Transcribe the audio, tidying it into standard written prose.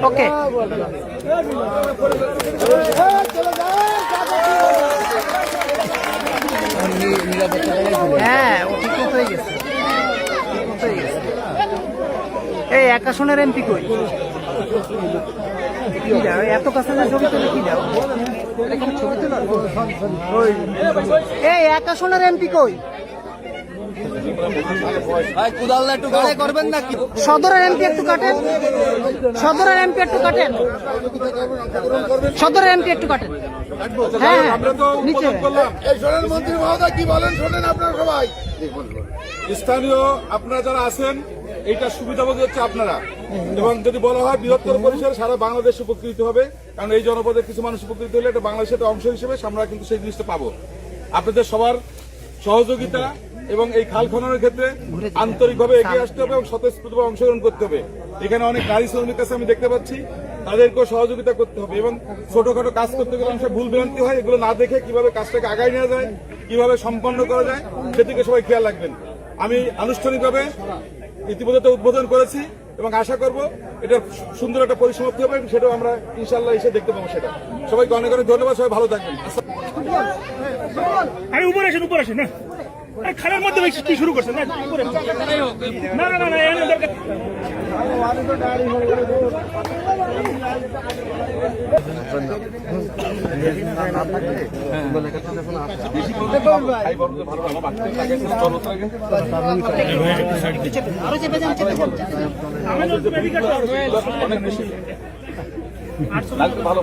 ওকে হ্যাঁ ও ঠিক হয়ে গেছে এই এক আসনের এমপি কই এত কাছে ছবি তুলে কি দাও ছবি তোলা এই এক আসনের এমপি কই সদরের এমপি একটু কাটেন সদরের এমপি একটু কাটেন সদরের এমপি একটু কাটেন হ্যাঁ নিচে মন্ত্রী মহোদয় কি বলেন শোনেন আপনারা সবাই স্থানীয় আপনারা যারা আছেন এইটা সুবিধাভোগী হচ্ছে আপনারা এবং যদি বলা হয় বৃহত্তর পরিসরে সারা বাংলাদেশ উপকৃত হবে কারণ এই জনপদের কিছু মানুষ উপকৃত হলে এটা বাংলাদেশের অংশ হিসেবে আমরা কিন্তু সেই জিনিসটা পাবো আপনাদের সবার সহযোগিতা এবং এই খাল খননের ক্ষেত্রে আন্তরিকভাবে এগিয়ে আসতে হবে এবং স্বতঃস্ফূর্তভাবে অংশগ্রহণ করতে হবে এখানে অনেক নারী শ্রমিক আছে আমি দেখতে পাচ্ছি তাদেরকেও সহযোগিতা করতে হবে এবং ছোটখাটো কাজ করতে গেলে অনেক ভুল ভ্রান্তি হয় এগুলো না দেখে কিভাবে কাজটাকে আগায় নেওয়া যায় কিভাবে সম্পন্ন করা যায় সেদিকে সবাই খেয়াল রাখবেন আমি আনুষ্ঠানিকভাবে ইতিমধ্যে উদ্বোধন করেছি এবং আশা করব এটা সুন্দর একটা পরিসমাপ্তি হবে সেটাও আমরা ইনশাল্লাহ এসে দেখতে পাবো সেটা সবাইকে অনেক অনেক ধন্যবাদ সবাই ভালো থাকবেন উপরে আসেন না খালের মধ্যে কি শুরু করছেন না না না ভালো